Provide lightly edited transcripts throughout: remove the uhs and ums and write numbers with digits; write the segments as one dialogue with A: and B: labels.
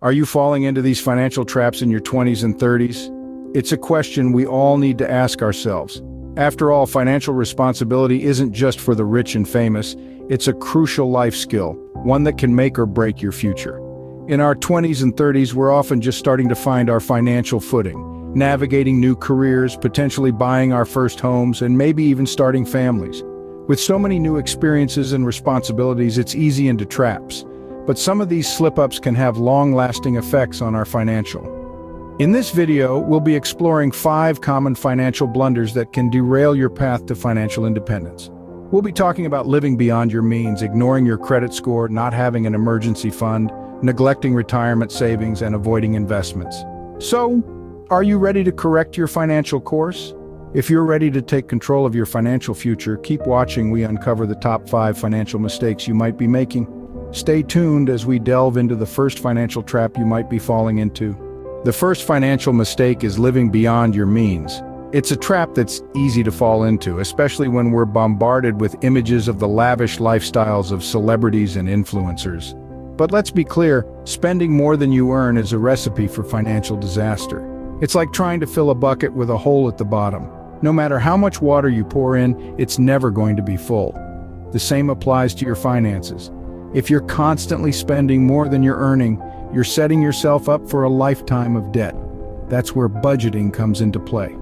A: Are you falling into these financial traps in your 20s and 30s? It's a question we all need to ask ourselves. After all, financial responsibility isn't just for the rich and famous, it's a crucial life skill, one that can make or break your future. In our 20s and 30s, we're often just starting to find our financial footing, navigating new careers, potentially buying our first homes, and maybe even starting families. With so many new experiences and responsibilities, it's easy into traps. But some of these slip-ups can have long-lasting effects on our financial. In this video, we'll be exploring 5 common financial blunders that can derail your path to financial independence. We'll be talking about living beyond your means, ignoring your credit score, not having an emergency fund, neglecting retirement savings, and avoiding investments. So, are you ready to correct your financial course? If you're ready to take control of your financial future, keep watching. We uncover the top 5 financial mistakes you might be making. Stay tuned as we delve into the first financial trap you might be falling into. The first financial mistake is living beyond your means. It's a trap that's easy to fall into, especially when we're bombarded with images of the lavish lifestyles of celebrities and influencers. But let's be clear, spending more than you earn is a recipe for financial disaster. It's like trying to fill a bucket with a hole at the bottom. No matter how much water you pour in, it's never going to be full. The same applies to your finances. If you're constantly spending more than you're earning, you're setting yourself up for a lifetime of debt. That's where budgeting comes into play.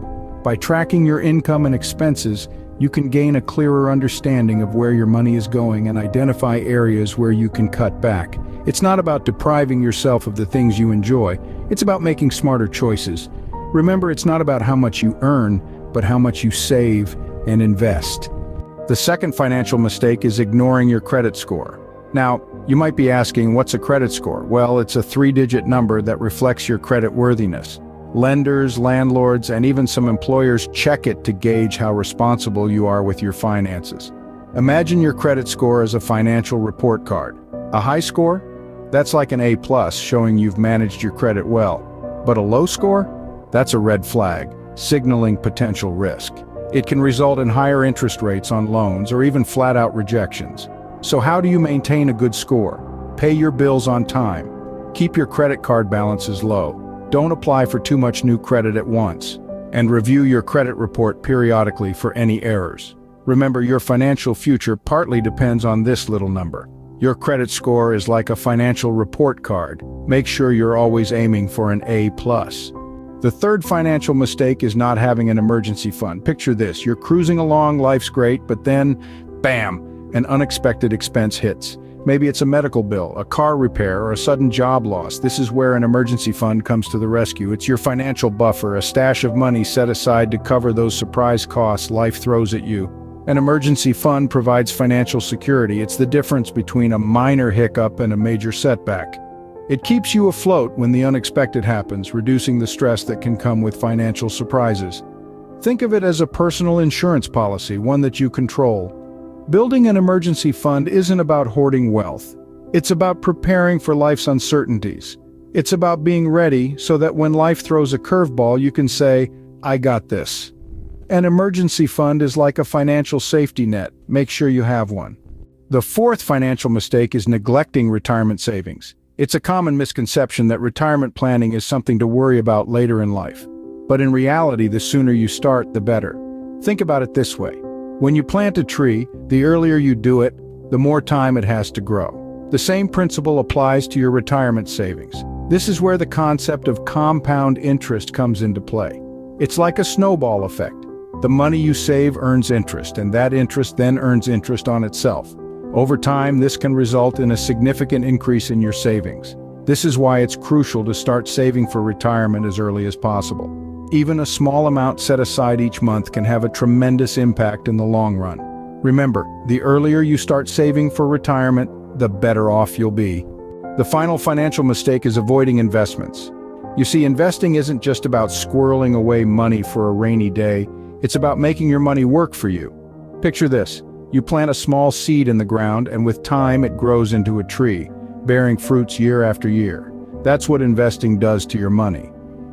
A: By tracking your income and expenses, you can gain a clearer understanding of where your money is going and identify areas where you can cut back. It's not about depriving yourself of the things you enjoy, it's about making smarter choices. Remember, it's not about how much you earn, but how much you save and invest. The second financial mistake is ignoring your credit score. Now, you might be asking, what's a credit score? Well, it's a 3-digit number that reflects your credit worthiness. Lenders, landlords, and even some employers check it to gauge how responsible you are with your finances. Imagine your credit score as a financial report card. A high score? That's like an A+, showing you've managed your credit well. But a low score? That's a red flag, signaling potential risk. It can result in higher interest rates on loans or even flat-out rejections. So how do you maintain a good score? Pay your bills on time. Keep your credit card balances low. Don't apply for too much new credit at once. And review your credit report periodically for any errors. Remember, your financial future partly depends on this little number. Your credit score is like a financial report card. Make sure you're always aiming for an A+. The third financial mistake is not having an emergency fund. Picture this, you're cruising along, life's great, but then, bam! An unexpected expense hits. Maybe it's a medical bill, a car repair, or a sudden job loss. This is where an emergency fund comes to the rescue. It's your financial buffer, a stash of money set aside to cover those surprise costs life throws at you. An emergency fund provides financial security. It's the difference between a minor hiccup and a major setback. It keeps you afloat when the unexpected happens, reducing the stress that can come with financial surprises. Think of it as a personal insurance policy, one that you control. Building an emergency fund isn't about hoarding wealth. It's about preparing for life's uncertainties. It's about being ready so that when life throws a curveball, you can say, I got this. An emergency fund is like a financial safety net. Make sure you have one. The fourth financial mistake is neglecting retirement savings. It's a common misconception that retirement planning is something to worry about later in life. But in reality, the sooner you start, the better. Think about it this way. When you plant a tree, the earlier you do it, the more time it has to grow. The same principle applies to your retirement savings. This is where the concept of compound interest comes into play. It's like a snowball effect. The money you save earns interest, and that interest then earns interest on itself. Over time, this can result in a significant increase in your savings. This is why it's crucial to start saving for retirement as early as possible. Even a small amount set aside each month can have a tremendous impact in the long run. Remember, the earlier you start saving for retirement, the better off you'll be. The final financial mistake is avoiding investments. You see, investing isn't just about squirreling away money for a rainy day, it's about making your money work for you. Picture this, you plant a small seed in the ground and with time it grows into a tree, bearing fruits year after year. That's what investing does to your money.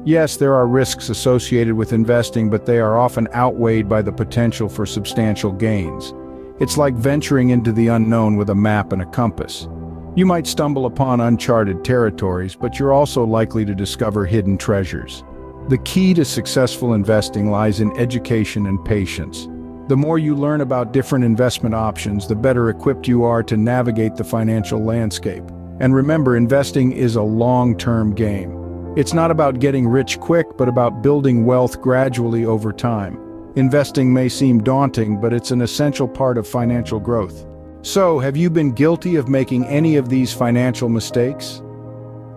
A: Yes, there are risks associated with investing, but they are often outweighed by the potential for substantial gains. It's like venturing into the unknown with a map and a compass. You might stumble upon uncharted territories, but you're also likely to discover hidden treasures. The key to successful investing lies in education and patience. The more you learn about different investment options, the better equipped you are to navigate the financial landscape. And remember, investing is a long-term game. It's not about getting rich quick, but about building wealth gradually over time. Investing may seem daunting, but it's an essential part of financial growth. So, have you been guilty of making any of these financial mistakes?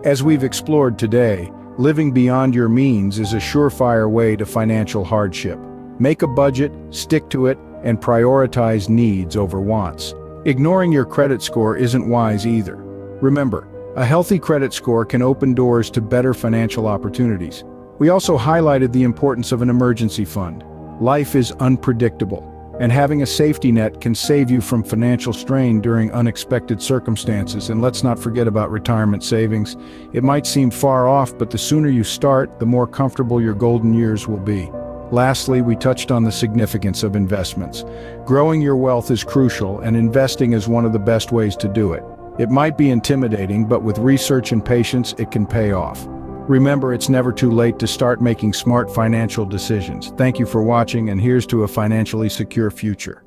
A: As we've explored today, living beyond your means is a surefire way to financial hardship. Make a budget, stick to it, and prioritize needs over wants. Ignoring your credit score isn't wise either. Remember, a healthy credit score can open doors to better financial opportunities. We also highlighted the importance of an emergency fund. Life is unpredictable, and having a safety net can save you from financial strain during unexpected circumstances. And let's not forget about retirement savings. It might seem far off, but the sooner you start, the more comfortable your golden years will be. Lastly, we touched on the significance of investments. Growing your wealth is crucial, and investing is one of the best ways to do it. It might be intimidating, but with research and patience, it can pay off. Remember, it's never too late to start making smart financial decisions. Thank you for watching, and here's to a financially secure future.